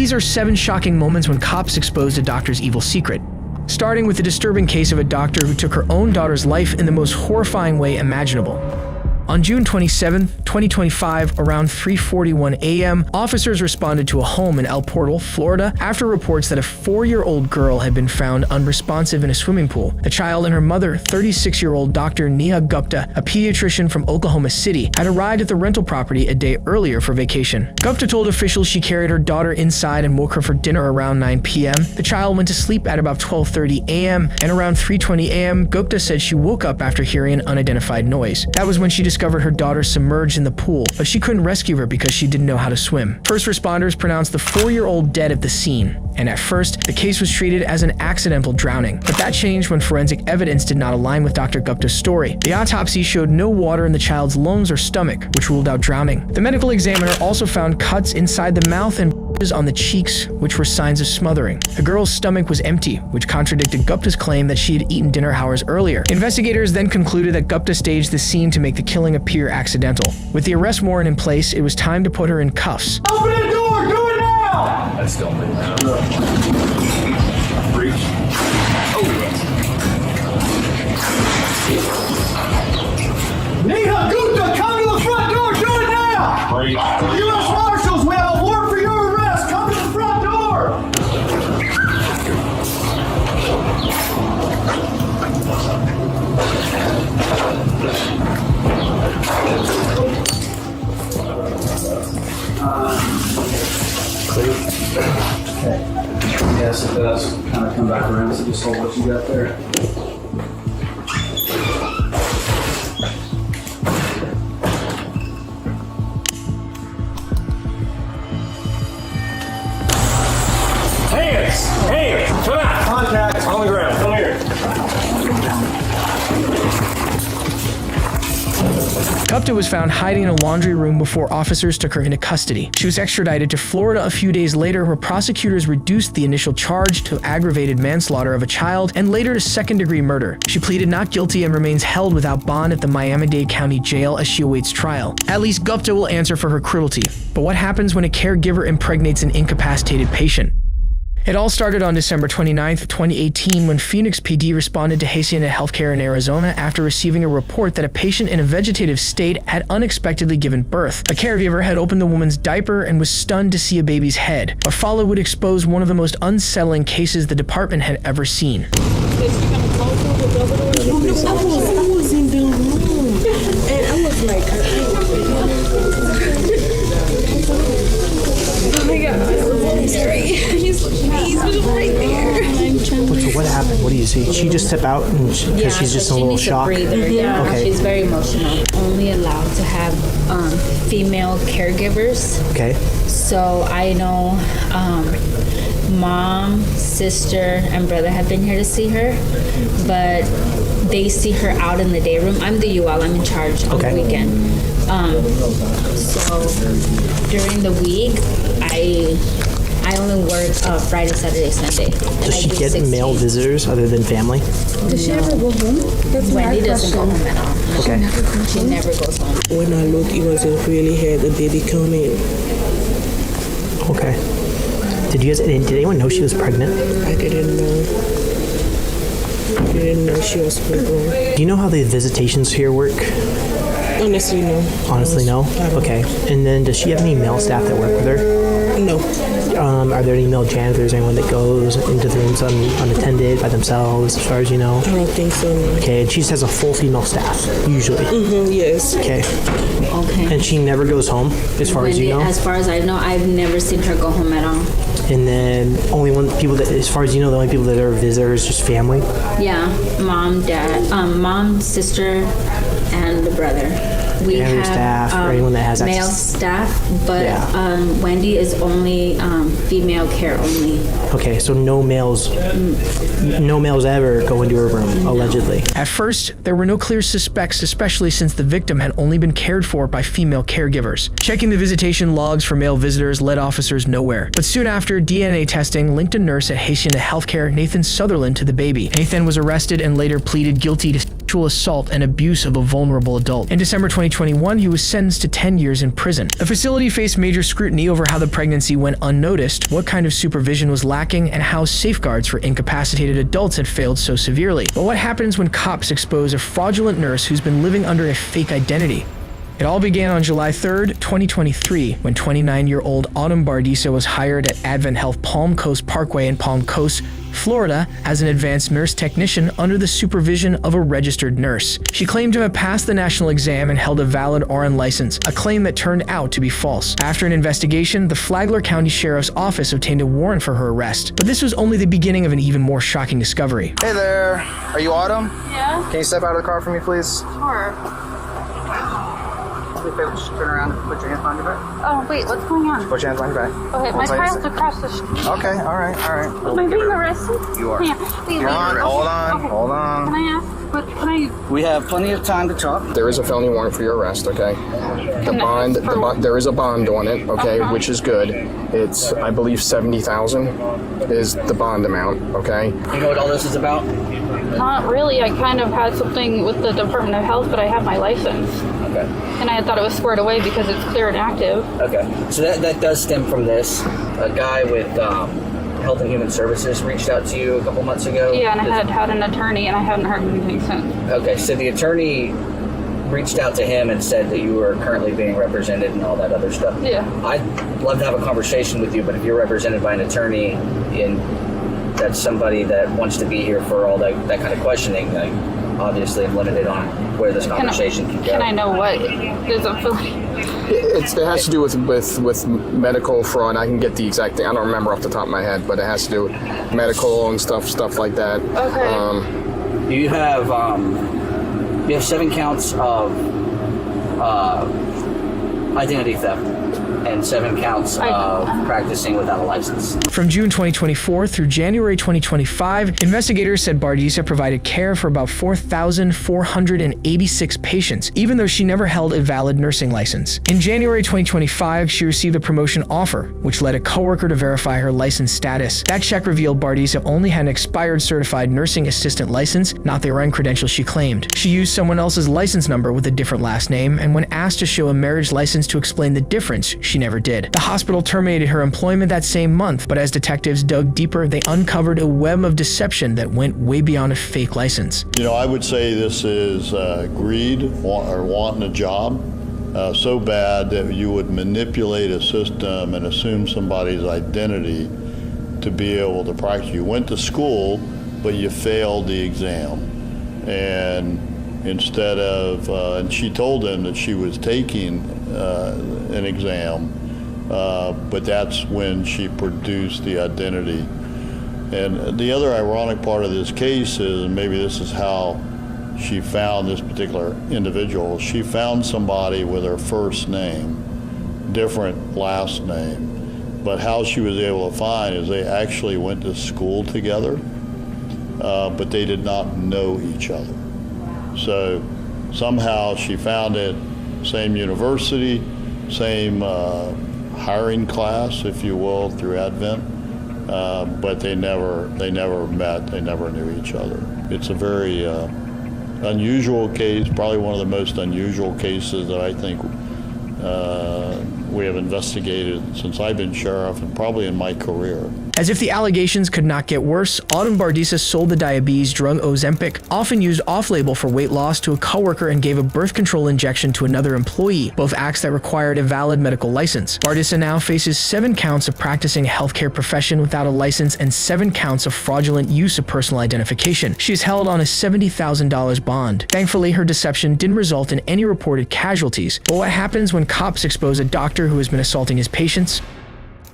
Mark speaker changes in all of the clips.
Speaker 1: These are 7 shocking moments when cops exposed a doctor's evil secret. Starting with the disturbing case of a doctor who took her own daughter's life in the most horrifying way imaginable. On June 27, 2025, around 3:41 a.m., officers responded to a home in El Portal, Florida, after reports that a 4-year-old girl had been found unresponsive in a swimming pool. The child and her mother, 36-year-old Dr. Neha Gupta, a pediatrician from Oklahoma City, had arrived at the rental property a day earlier for vacation. Gupta told officials she carried her daughter inside and woke her for dinner around 9 p.m. The child went to sleep at about 12:30 a.m., and around 3:20 a.m., Gupta said she woke up after hearing an unidentified noise. That was when she discovered her daughter submerged in the pool, but she couldn't rescue her because she didn't know how to swim. First responders pronounced the 4-year-old dead at the scene, and at first, the case was treated as an accidental drowning. But that changed when forensic evidence did not align with Dr. Gupta's story. The autopsy showed no water in the child's lungs or stomach, which ruled out drowning. The medical examiner also found cuts inside the mouth and on the cheeks, which were signs of smothering. The girl's stomach was empty, which contradicted Gupta's claim that she had eaten dinner hours earlier. Investigators then concluded that Gupta staged the scene to make the killing appear accidental. With the arrest warrant in place, it was time to put her in cuffs.
Speaker 2: Open the door! Do it now!
Speaker 3: I still think that. Breach.
Speaker 2: Neha Gupta, come to the front door! Do it now!
Speaker 3: Breach.
Speaker 2: U.S. Marshals, we have a warrant for your arrest! Come to the front door!
Speaker 4: Okay. Yes, it does kind of come back around, so just hold what you got there.
Speaker 3: Hands! Come out!
Speaker 2: Contact
Speaker 3: On the ground. Come here.
Speaker 1: Gupta was found hiding in a laundry room before officers took her into custody. She was extradited to Florida a few days later, where prosecutors reduced the initial charge to aggravated manslaughter of a child and later to second-degree murder. She pleaded not guilty and remains held without bond at the Miami-Dade County Jail as she awaits trial. At least Gupta will answer for her cruelty. But what happens when a caregiver impregnates an incapacitated patient? It all started on December 29, 2018, when Phoenix PD responded to Hacienda Healthcare in Arizona after receiving a report that a patient in a vegetative state had unexpectedly given birth. A caregiver had opened the woman's diaper and was stunned to see a baby's head. What followed would expose one of the most unsettling cases the department had ever seen.
Speaker 5: I was in the room, and I was like, oh my God, he's right there.
Speaker 6: So what happened? What do you see? She just stepped out because she's just in a little shock?
Speaker 7: Yeah,
Speaker 6: Okay.
Speaker 7: she's very emotional. Only allowed to have female caregivers.
Speaker 6: Okay.
Speaker 7: So I know mom, sister, and brother have been here to see her, but they see her out in the day room. I'm the UL. I'm in charge on the weekend. So during the week, I only work Friday, Saturday, Sunday.
Speaker 6: Does she get male visitors other than family?
Speaker 5: Does she ever go home? That's
Speaker 7: Wendy doesn't go home at all.
Speaker 6: Okay.
Speaker 7: She never goes home.
Speaker 5: When I looked, it wasn't really had the baby coming.
Speaker 6: Okay. Did anyone know she was pregnant?
Speaker 5: I didn't know. I didn't know she was pregnant.
Speaker 6: Do you know how the visitations here work?
Speaker 5: Honestly, no.
Speaker 6: Honestly, no? Okay. And then does she have any male staff that work with her?
Speaker 5: No.
Speaker 6: Are there any male janitors, anyone that goes into the rooms unattended by themselves, as far as you know?
Speaker 5: I don't think so, no.
Speaker 6: Okay, and she just has a full female staff, usually.
Speaker 5: Yes.
Speaker 6: Okay.
Speaker 7: Okay.
Speaker 6: And she never goes home, as far as you know?
Speaker 7: As far as I know, I've never seen her go home at all.
Speaker 6: And then as far as you know, the only people that are visitors, just family?
Speaker 7: Yeah, mom, dad, mom, sister, and the brother. We
Speaker 6: And
Speaker 7: have
Speaker 6: staff, or anyone that has
Speaker 7: male
Speaker 6: access.
Speaker 7: staff, but
Speaker 6: Yeah.
Speaker 7: Wendy is only female care only.
Speaker 6: Okay, so no males ever go into her room, allegedly.
Speaker 1: At first, there were no clear suspects, especially since the victim had only been cared for by female caregivers. Checking the visitation logs for male visitors led officers nowhere. But soon after, DNA testing linked a nurse at Hacienda Healthcare, Nathan Sutherland, to the baby. Nathan was arrested and later pleaded guilty to sexual assault and abuse of a vulnerable adult. In December 2021, he was sentenced to 10 years in prison. The facility faced major scrutiny over how the pregnancy went unnoticed, what kind of supervision was lacking, and how safeguards for incapacitated adults had failed so severely. But what happens when cops expose a fraudulent nurse who's been living under a fake identity? It all began on July 3rd, 2023, when 29-year-old Autumn Bardisa was hired at Advent Health Palm Coast Parkway in Palm Coast, Florida, as an advanced nurse technician under the supervision of a registered nurse. She claimed to have passed the national exam and held a valid RN license, a claim that turned out to be false. After an investigation, the Flagler County Sheriff's Office obtained a warrant for her arrest. But this was only the beginning of an even more shocking discovery.
Speaker 8: Hey there, are you Autumn?
Speaker 9: Yeah.
Speaker 8: Can you step out of the car for me, please?
Speaker 9: Sure.
Speaker 8: Do me a favor, just turn around and put your hands behind your back.
Speaker 9: Oh, wait, what's going on?
Speaker 8: Put your hands behind your back.
Speaker 9: Okay, my
Speaker 8: Hold tight.
Speaker 9: car's across the street.
Speaker 8: Okay, all right.
Speaker 9: Am I being arrested?
Speaker 8: You are.
Speaker 9: Yeah. Wait,
Speaker 8: Hold on,
Speaker 9: okay.
Speaker 8: hold on.
Speaker 9: Can I ask, but can I...
Speaker 8: We have plenty of time to talk. There is a felony warrant for your arrest, okay? There is a bond on it, okay, which is good. It's, I believe, $70,000 is the bond amount, okay? You know what all this is about?
Speaker 9: Not really. I kind of had something with the Department of Health, but I have my license.
Speaker 8: Okay.
Speaker 9: And I thought it was squared away because it's clear and active.
Speaker 8: Okay. So that does stem from this. A guy with Health and Human Services reached out to you a couple months ago.
Speaker 9: Yeah, and I had an attorney, and I haven't heard anything since.
Speaker 8: Okay, so the attorney reached out to him and said that you were currently being represented and all that other stuff.
Speaker 9: Yeah.
Speaker 8: I'd love to have a conversation with you, but if you're represented by an attorney and that's somebody that wants to be here for all that kind of questioning, I obviously am limited on where this conversation can go.
Speaker 9: Can I know what is a
Speaker 8: It has to do with medical fraud. I can get the exact thing. I don't remember off the top of my head, but it has to do with medical and stuff like that.
Speaker 9: Okay.
Speaker 8: You have 7 counts of identity theft and 7 counts of practicing without a license.
Speaker 1: From June 2024 through January 2025, investigators said Bardisa provided care for about 4,486 patients, even though she never held a valid nursing license. In January 2025, she received a promotion offer, which led a coworker to verify her license status. That check revealed Bardisa only had an expired certified nursing assistant license, not the RN credentials she claimed. She used someone else's license number with a different last name, and when asked to show a marriage license to explain the difference, she never did. The hospital terminated her employment that same month, but as detectives dug deeper, they uncovered a web of deception that went way beyond a fake license.
Speaker 10: You know, I would say this is greed or wanting a job so bad that you would manipulate a system and assume somebody's identity to be able to practice. You went to school, but you failed the exam. And instead of, and she told them that she was taking an exam, but that's when she produced the identity. And the other ironic part of this case is, and maybe this is how she found this particular individual, she found somebody with her first name, different last name, but how she was able to find is they actually went to school together, but they did not know each other. So somehow she found it, same university, same hiring class, if you will, through Advent, but they never met, they never knew each other. It's a very unusual case, probably one of the most unusual cases that I think we have investigated since I've been sheriff and probably in my career.
Speaker 1: As if the allegations could not get worse, Autumn Bardisa sold the diabetes drug Ozempic, often used off-label for weight loss, to a coworker and gave a birth control injection to another employee, both acts that required a valid medical license. Bardisa now faces 7 counts of practicing a healthcare profession without a license and 7 counts of fraudulent use of personal identification. She is held on a $70,000 bond. Thankfully, her deception didn't result in any reported casualties. But what happens when cops expose a doctor who has been assaulting his patients?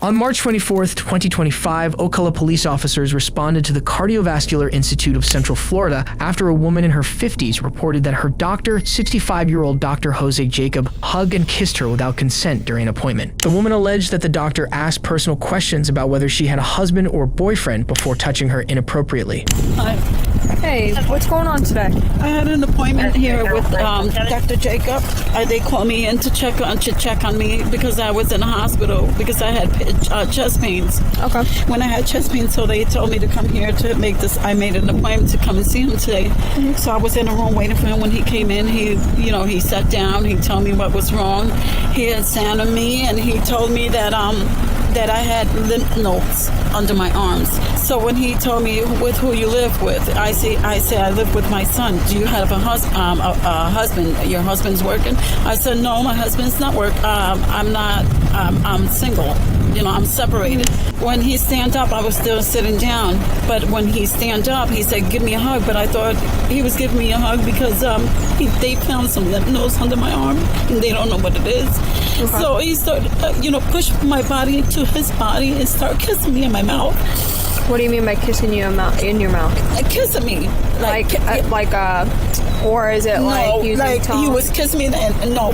Speaker 1: On March 24th, 2025, Ocala police officers responded to the Cardiovascular Institute of Central Florida after a woman in her 50s reported that her doctor, 65-year-old Dr. Jose Jacob, hugged and kissed her without consent during an appointment. The woman alleged that the doctor asked personal questions about whether she had a husband or boyfriend before touching her inappropriately.
Speaker 9: Hi.
Speaker 5: Hey, what's going on today?
Speaker 11: I had an appointment here with Dr. Jacob. They called me in to check on me because I was in the hospital because I had chest pains.
Speaker 5: Okay.
Speaker 11: When I had chest pains, so they told me to come here to make this. I made an appointment to come and see him today. So I was in the room waiting for him. When he came in, he sat down. He told me what was wrong. He examined me and he told me that I had lymph nodes under my arms. So when he told me with who you live with, I say I live with my son. Do you have a husband? Your husband's working? I said no, my husband's not working. I'm single. I'm separated. When he stand up, I was still sitting down. But when he stand up, he said, "Give me a hug." But I thought he was giving me a hug because they found some lymph nodes under my arm, and they don't know what it is. Okay. So he started, push my body to his body and start kissing me in my mouth.
Speaker 5: What do you mean by kissing you in your mouth?
Speaker 11: Kissing me,
Speaker 5: or is it like using tongue?
Speaker 11: He was kissing me and no.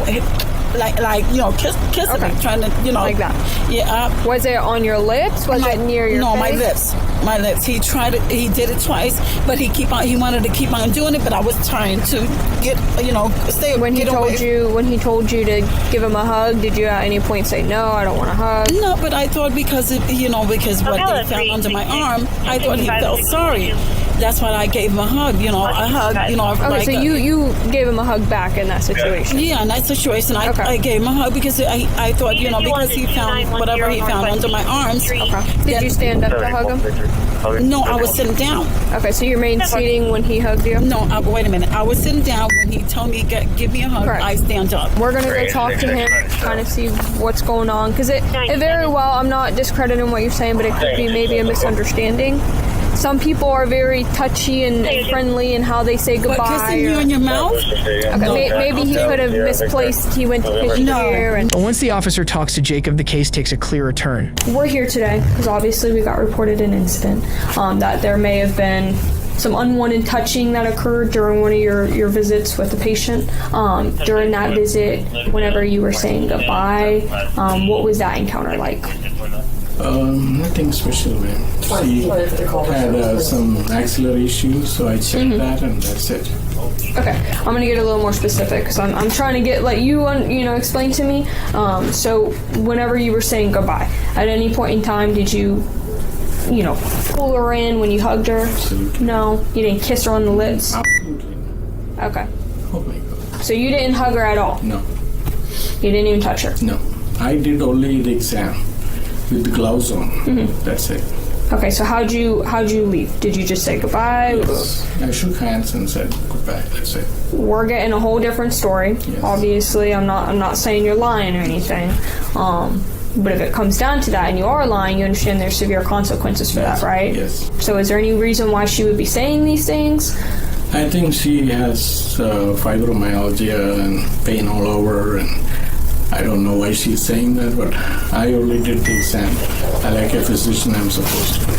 Speaker 11: Kissing me, trying to,
Speaker 5: like that.
Speaker 11: Yeah.
Speaker 5: Was it on your lips? Was it near your face?
Speaker 11: No, my lips. He did it twice, but he wanted to keep on doing it, but I was trying to stay.
Speaker 5: When he told you to give him a hug, did you at any point say, no, I don't want a hug?
Speaker 11: No, but I thought because what they found under my arm, I thought he felt sorry. That's why I gave him a hug, a hug,
Speaker 5: Okay, so you gave him a hug back in that situation?
Speaker 11: Yeah, in that situation, I gave him a hug because I thought, because he found whatever he found under my arms.
Speaker 5: Okay. Did you stand up to hug him?
Speaker 11: No, I was sitting down.
Speaker 5: Okay, so you remained seating when he hugged you?
Speaker 11: No, wait a minute. I was sitting down when he told me, give me a hug. Correct. I stand up.
Speaker 5: We're going to go talk to him, kind of see what's going on. Because it very well, I'm not discrediting what you're saying, but it could be maybe a misunderstanding. Some people are very touchy and friendly in how they say goodbye.
Speaker 11: But kissing you in your mouth?
Speaker 5: Okay, maybe he could have misplaced. He went to kiss you here.
Speaker 1: But once the officer talks to Jacob, the case takes a clearer turn.
Speaker 5: We're here today because obviously we got reported an incident that there may have been some unwanted touching that occurred during one of your visits with the patient. During that visit, whenever you were saying goodbye, what was that encounter like?
Speaker 12: Nothing special, man. She had some axillary issues, so I checked that, and that's it.
Speaker 5: Okay, I'm gonna get a little more specific because I'm trying to let you explain to me. So whenever you were saying goodbye, at any point in time, did you pull her in when you hugged her?
Speaker 12: Absolutely.
Speaker 5: No, you didn't kiss her on the lips.
Speaker 12: Absolutely.
Speaker 5: Okay.
Speaker 12: Oh my God.
Speaker 5: So you didn't hug her at all.
Speaker 12: No.
Speaker 5: You didn't even touch her.
Speaker 12: No, I did only the exam with the gloves on. That's it.
Speaker 5: Okay, so how'd you leave? Did you just say goodbye?
Speaker 12: Yes. I shook hands and said goodbye. That's it.
Speaker 5: We're getting a whole different story.
Speaker 12: Yes.
Speaker 5: Obviously, I'm not saying you're lying or anything. But if it comes down to that and you are lying, you understand there's severe consequences for that, right?
Speaker 12: Yes.
Speaker 5: So is there any reason why she would be saying these things?
Speaker 12: I think she has fibromyalgia and pain all over, and I don't know why she's saying that, but I only did the exam. Like a physician, I'm supposed to.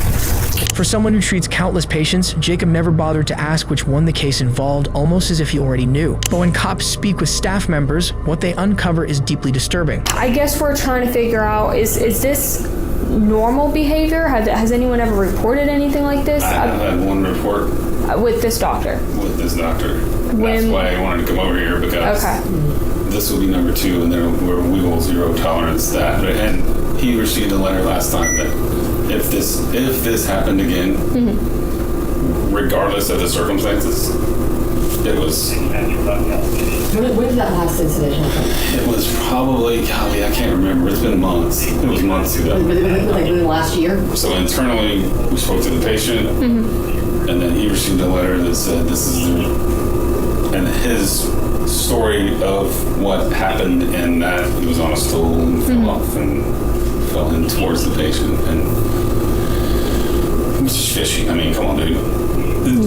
Speaker 1: For someone who treats countless patients, Jacob never bothered to ask which one the case involved, almost as if he already knew. But when cops speak with staff members, what they uncover is deeply disturbing.
Speaker 5: I guess we're trying to figure out, is this normal behavior? Has anyone ever reported anything like this?
Speaker 13: I have had one report.
Speaker 5: With this doctor?
Speaker 13: With this doctor. That's why I wanted to come over here, because this will be number 2, and then we will zero tolerance that. And he received a letter last time that if this happened again, regardless of the circumstances, it was.
Speaker 14: When did that last incident happen?
Speaker 13: It was probably, golly, I can't remember. It's been months. It was months ago.
Speaker 14: Like within the last year?
Speaker 13: So internally, we spoke to the patient, and then he received a letter that said this is and his story of what happened in that he was on a stool and fell off and fell in towards the patient, and it was just fishy. I mean, come on, dude.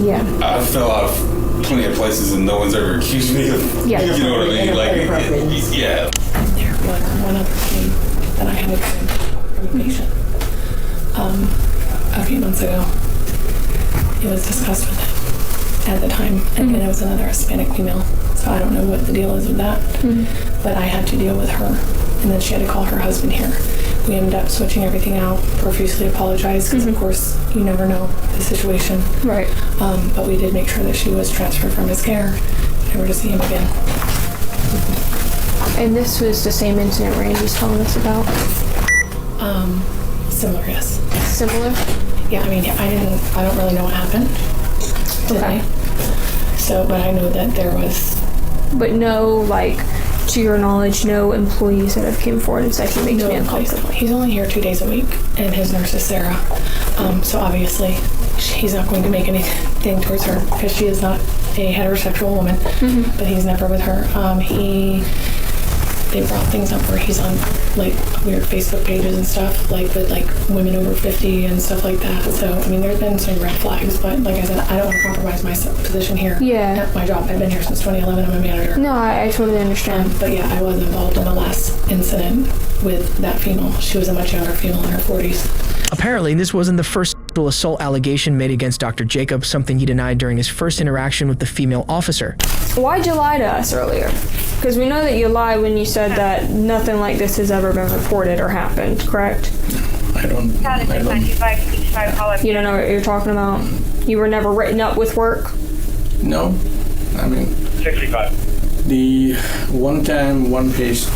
Speaker 5: Yeah.
Speaker 13: I fell out of plenty of places and no one's ever accused me of,
Speaker 5: you
Speaker 13: know what I mean? Like, yeah.
Speaker 15: One other thing that I had from a patient a few months ago. It was discussed with him at the time, and it was another Hispanic female, so I don't know what the deal is with that, but I had to deal with her, and then she had to call her husband here. we ended up switching everything out, profusely apologized because, of course, you never know the situation.
Speaker 5: Right.
Speaker 15: But we did make sure that she was transferred from his care, never to see him again.
Speaker 5: And this was the same incident Randy's telling us about?
Speaker 15: Similar, yes.
Speaker 5: Similar?
Speaker 15: Yeah, I mean, I don't really know what happened today. So, but I know that there was...
Speaker 5: But no, like, to your knowledge, no employees that have came forward and said he makes me uncomfortable.
Speaker 15: He's only here 2 days a week, and his nurse is Sarah. So obviously, he's not going to make anything towards her because she is not a heterosexual woman. But he's never with her. They brought things up where he's on like weird Facebook pages and stuff, like with like women over 50 and stuff like that. So I mean, there's been some red flags, but like I said, I don't want to compromise my position here.
Speaker 5: Yeah.
Speaker 15: At my job, I've been here since 2011. I'm a manager.
Speaker 5: No, I totally understand.
Speaker 15: But yeah, I was involved in the last incident with that female. She was a much younger female in her 40s.
Speaker 1: Apparently, this wasn't the first sexual assault allegation made against Dr. Jacob, something he denied during his first interaction with the female officer.
Speaker 5: Why'd you lie to us earlier? Because we know that you lied when you said that nothing like this has ever been reported or happened, correct?
Speaker 12: I don't
Speaker 5: You don't know what you're talking about? You were never written up with work?
Speaker 12: No. I mean,
Speaker 3: 65.
Speaker 12: The one time, one patient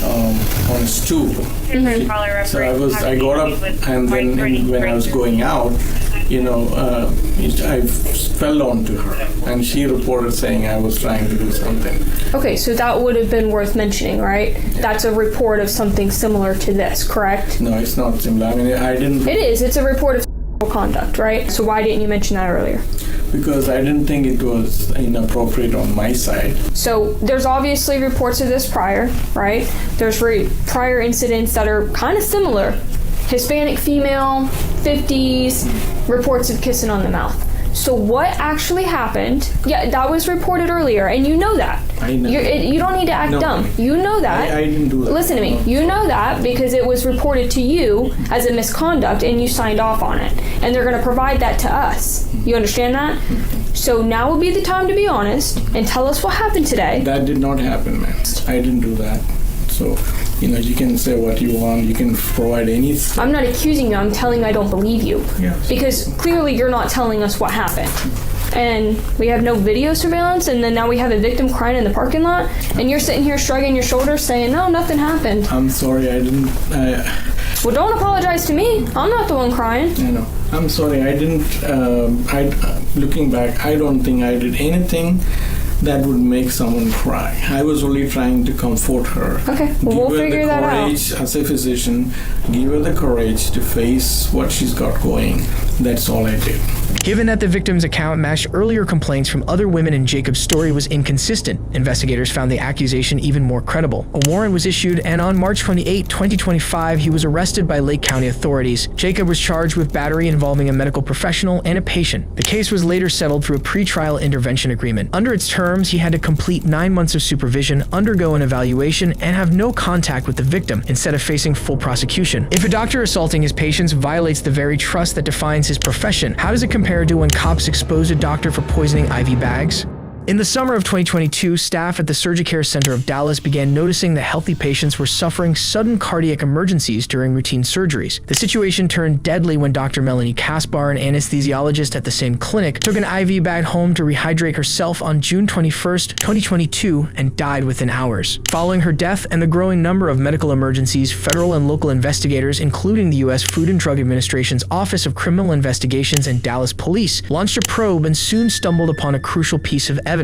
Speaker 12: on a stool. So I got up, and then when I was going out, I fell onto her, and she reported saying I was trying to do something.
Speaker 5: Okay, so that would have been worth mentioning, right? Yeah. That's a report of something similar to this, correct?
Speaker 12: No, it's not similar. I mean, I didn't...
Speaker 5: It is. It's a report of sexual conduct, right? So why didn't you mention that earlier?
Speaker 12: Because I didn't think it was inappropriate on my side.
Speaker 5: So there's obviously reports of this prior, right? There's prior incidents that are kind of similar. Hispanic female, 50s, reports of kissing on the mouth. So what actually happened? Yeah, that was reported earlier, and you know that.
Speaker 12: I know.
Speaker 5: You don't need to act dumb. You know that.
Speaker 12: I didn't do that.
Speaker 5: Listen to me. You know that because it was reported to you as a misconduct, and you signed off on it. And they're going to provide that to us. You understand that? So now would be the time to be honest and tell us what happened today.
Speaker 12: That did not happen, man. I didn't do that. So, you can say what you want. You can provide any...
Speaker 5: I'm not accusing you. I'm telling you I don't believe you.
Speaker 12: Yes.
Speaker 5: Because clearly you're not telling us what happened. And we have no video surveillance, and then now we have a victim crying in the parking lot, and you're sitting here shrugging your shoulders saying, no, nothing happened.
Speaker 12: I'm sorry, I didn't...
Speaker 5: Well, don't apologize to me. I'm not the one crying.
Speaker 12: I know. I'm sorry, I didn't... looking back, I don't think I did anything that would make someone cry. I was only trying to comfort her.
Speaker 5: Okay, well, we'll figure that out.
Speaker 12: Give her the courage, as a physician, give her the courage to face what she's got going. That's all I did.
Speaker 1: Given that the victim's account matched earlier complaints from other women and Jacob's story was inconsistent, investigators found the accusation even more credible. A warrant was issued, and on March 28, 2025, he was arrested by Lake County authorities. Jacob was charged with battery involving a medical professional and a patient. The case was later settled through a pretrial intervention agreement. Under its terms, he had to complete 9 months of supervision, undergo an evaluation, and have no contact with the victim instead of facing full prosecution. If a doctor assaulting his patients violates the very trust that defines his profession, how does it compare to when cops exposed a doctor for poisoning IV bags? In the summer of 2022, staff at the Surgicare Center of Dallas began noticing that healthy patients were suffering sudden cardiac emergencies during routine surgeries. The situation turned deadly when Dr. Melanie Kaspar, an anesthesiologist at the same clinic, took an IV bag home to rehydrate herself on June 21st, 2022, and died within hours. Following her death and the growing number of medical emergencies, federal and local investigators, including the U.S. Food and Drug Administration's Office of Criminal Investigations and Dallas Police, launched a probe and soon stumbled upon a crucial piece of evidence.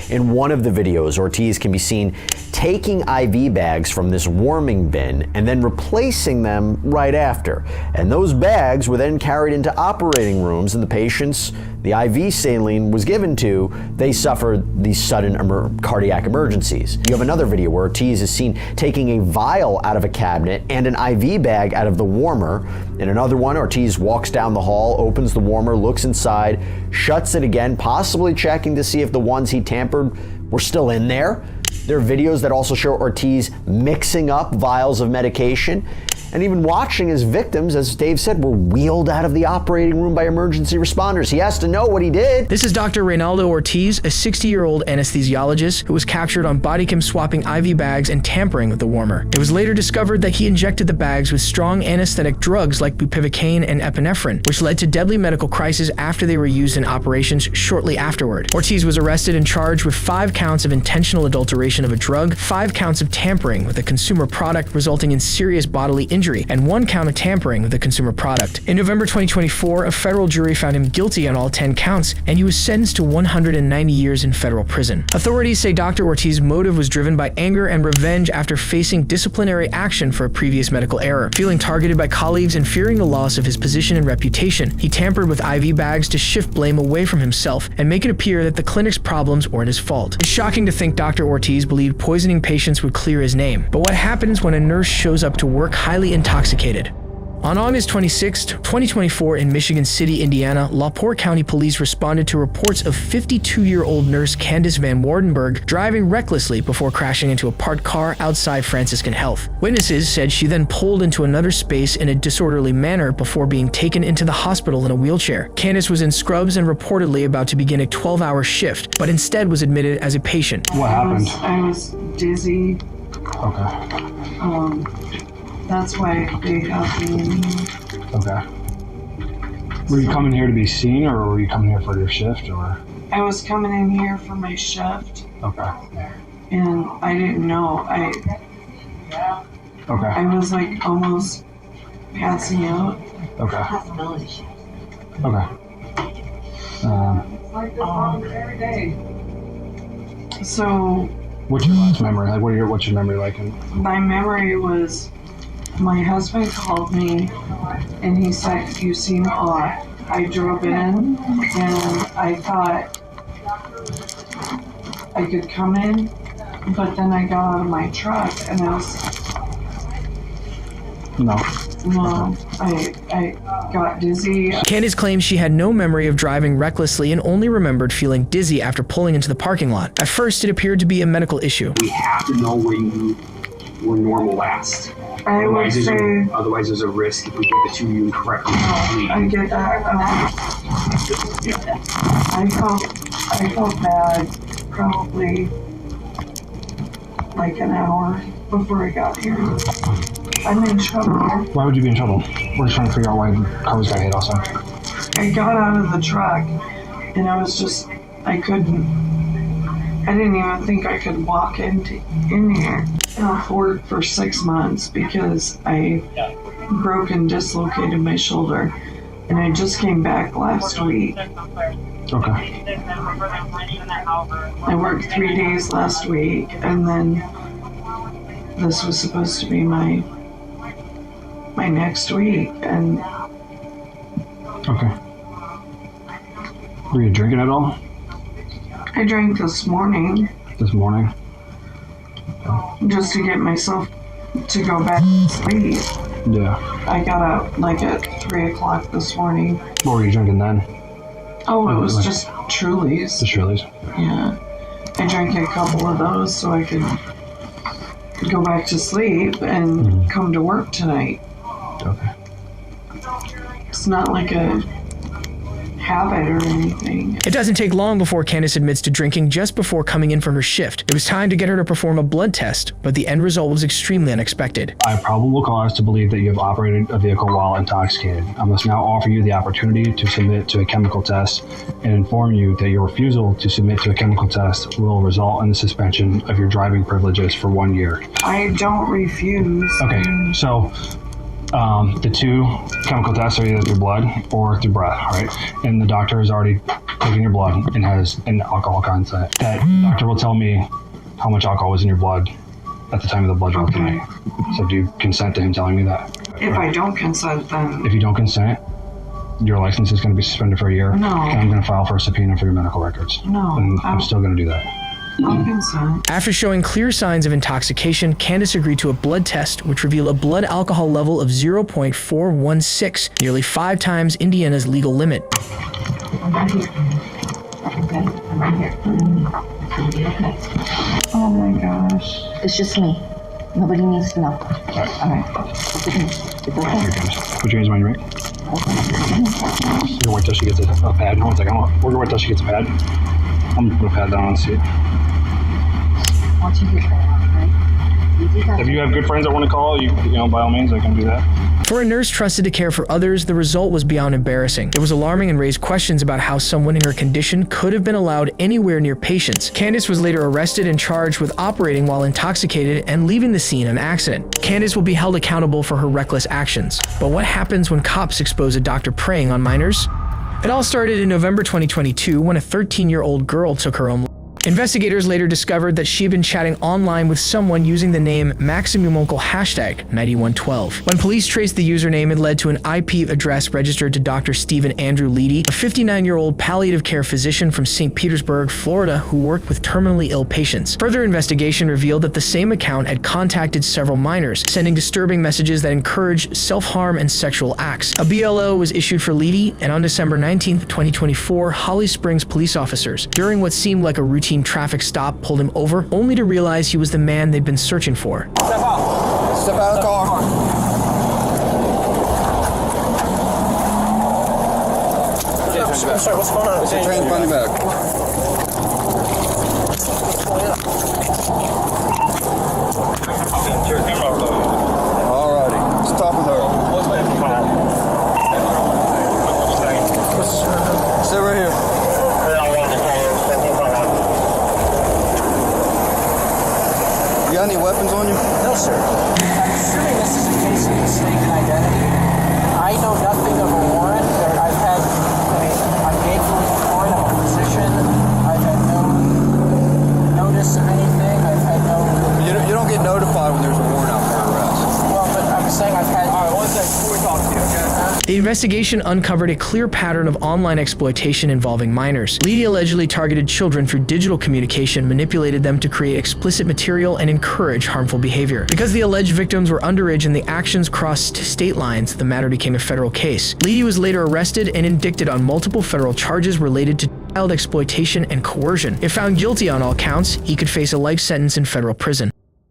Speaker 16: In one of the videos, Ortiz can be seen taking IV bags from this warming bin and then replacing them right after. And those bags were then carried into operating rooms, and the patients the IV saline was given to, they suffered these sudden cardiac emergencies. You have another video where Ortiz is seen taking a vial out of a cabinet and an IV bag out of the warmer. In another one, Ortiz walks down the hall, opens the warmer, looks inside, shuts it again, possibly checking to see if the ones he tampered were still in there. There are videos that also show Ortiz mixing up vials of medication and even watching his victims, as Dave said, were wheeled out of the operating room by emergency responders. He has to know what he did.
Speaker 1: This is Dr. Reynaldo Ortiz, a 60-year-old anesthesiologist who was captured on body cam swapping IV bags and tampering with the warmer. It was later discovered that he injected the bags with strong anesthetic drugs like bupivacaine and epinephrine, which led to deadly medical crises after they were used in operations shortly afterward. Ortiz was arrested and charged with 5 counts of intentional adulteration of a drug, 5 counts of tampering with a consumer product resulting in serious bodily injury, and 1 count of tampering with a consumer product. In November 2024, a federal jury found him guilty on all 10 counts, and he was sentenced to 190 years in federal prison. Authorities say Dr. Ortiz's motive was driven by anger and revenge after facing disciplinary action for a previous medical error. Feeling targeted by colleagues and fearing the loss of his position and reputation, he tampered with IV bags to shift blame away from himself and make it appear that the clinic's problems weren't his fault. It's shocking to think Dr. Ortiz believed poisoning patients would clear his name. But what happens when a nurse shows up to work highly intoxicated? On August 26, 2024, in Michigan City, Indiana, LaPorte County Police responded to reports of 52-year-old nurse Candace Van Wardenberg driving recklessly before crashing into a parked car outside Franciscan Health. Witnesses said she then pulled into another space in a disorderly manner before being taken into the hospital in a wheelchair. Candace was in scrubs and reportedly about to begin a 12-hour shift, but instead was admitted as a patient.
Speaker 2: What happened?
Speaker 17: I was dizzy.
Speaker 2: Okay.
Speaker 17: That's why they have me in here.
Speaker 2: Okay. Were you coming here to be seen, or were you coming here for your shift, or?
Speaker 17: I was coming in here for my shift.
Speaker 2: Okay.
Speaker 17: And I didn't know.
Speaker 2: Okay.
Speaker 17: I was like almost passing out.
Speaker 2: Okay. Okay.
Speaker 17: So.
Speaker 2: What's your last memory? Like, what's your memory like?
Speaker 17: My memory was, my husband called me, and he said, "You seem off." I drove in, and I thought I could come in, but then I got out of my truck, and I was.
Speaker 2: No,
Speaker 17: I got dizzy.
Speaker 1: Candace claims she had no memory of driving recklessly and only remembered feeling dizzy after pulling into the parking lot. At first, it appeared to be a medical issue.
Speaker 18: We have to know where you were normal last.
Speaker 17: Otherwise,
Speaker 18: there's a risk if we give it to you incorrectly.
Speaker 17: I get that. I felt bad probably like an hour before I got here. I'm in trouble.
Speaker 2: Why would you be in trouble? We're just trying to figure out why cars got hit also.
Speaker 17: I got out of the truck and I didn't even think I could walk in here. I worked for 6 months because I broke and dislocated my shoulder, and I just came back last week.
Speaker 2: Okay.
Speaker 17: I worked 3 days last week, and then this was supposed to be my next week, and
Speaker 2: okay. Were you drinking at all?
Speaker 17: I drank this morning.
Speaker 2: This morning?
Speaker 17: Just to get myself to go back to sleep.
Speaker 2: Yeah.
Speaker 17: I got up like at 3 o'clock this morning.
Speaker 2: What were you drinking then?
Speaker 17: Oh, it was just Trulies.
Speaker 2: The Trulies?
Speaker 17: Yeah. I drank a couple of those so I could go back to sleep and come to work tonight.
Speaker 2: Okay.
Speaker 17: It's not like a habit or anything.
Speaker 1: It doesn't take long before Candace admits to drinking just before coming in from her shift. It was time to get her to perform a blood test, but the end result was extremely unexpected.
Speaker 2: I have probable cause to believe that you have operated a vehicle while intoxicated. I must now offer you the opportunity to submit to a chemical test and inform you that your refusal to submit to a chemical test will result in the suspension of your driving privileges for 1 year.
Speaker 17: I don't refuse.
Speaker 2: Okay, so the 2 chemical tests are either through blood or through breath, right? And the doctor has already taken your blood and has an alcohol content. That doctor will tell me how much alcohol was in your blood at the time of the blood draw tonight. So do you consent to him telling me that?
Speaker 17: If I don't consent, then...
Speaker 2: If you don't consent, your license is going to be suspended for a year.
Speaker 17: No.
Speaker 2: And I'm going to file for a subpoena for your medical records.
Speaker 17: No.
Speaker 2: And I'm still going to do that.
Speaker 17: I'll consent.
Speaker 1: After showing clear signs of intoxication, Candace agreed to a blood test, which revealed a blood alcohol level of 0.416, nearly 5 times Indiana's legal limit.
Speaker 14: I'm right here. Okay, I'm right here.
Speaker 17: Oh my gosh.
Speaker 14: It's just me. Nobody needs to know. All right.
Speaker 2: Put your hands behind your back. You're gonna wait till she gets a pad. Hold on a second. We're gonna wait till she gets a pad. I'm gonna put a pad down and see it.
Speaker 14: Once you get that, right?
Speaker 2: If you have good friends that want to call, you know, by all means, I can do that.
Speaker 1: For a nurse trusted to care for others, the result was beyond embarrassing. It was alarming and raised questions about how someone in her condition could have been allowed anywhere near patients. Candace was later arrested and charged with operating while intoxicated and leaving the scene of an accident. Candace will be held accountable for her reckless actions. But what happens when cops expose a doctor preying on minors? It all started in November 2022 when a 13-year-old girl took her own life. Investigators later discovered that she had been chatting online with someone using the name MaximumUncle #9112. When police traced the username, it led to an IP address registered to Dr. Stephen Andrew Leedy, a 59-year-old palliative care physician from St. Petersburg, Florida, who worked with terminally ill patients. Further investigation revealed that the same account had contacted several minors, sending disturbing messages that encouraged self-harm and sexual acts. A BLO was issued for Leedy, and on December 19, 2024, Holly Springs police officers, during what seemed like a routine traffic stop, pulled him over, only to realize he was the man they'd been searching for.
Speaker 8: Step out. Step out of the car.
Speaker 3: I'm sorry, what's going on?
Speaker 8: What's your train front and back? Alrighty. Let's talk with her. Sit right here. You got any weapons on you?
Speaker 6: No, sir. I'm assuming this is a case of mistaken identity. I know nothing of a warrant. I'm gainfully employed. I'm a physician. I've had no notice of anything. I've had no...
Speaker 8: You don't get notified when there's a warrant out for arrest.
Speaker 6: Well, but I'm saying I've had... All right, one second before we talk to you, okay?
Speaker 1: The investigation uncovered a clear pattern of online exploitation involving minors. Leedy allegedly targeted children through digital communication, manipulated them to create explicit material, and encourage harmful behavior. Because the alleged victims were underage and the actions crossed state lines, the matter became a federal case. Leedy was later arrested and indicted on multiple federal charges related to child exploitation and coercion. If found guilty on all counts, he could face a life sentence in federal prison.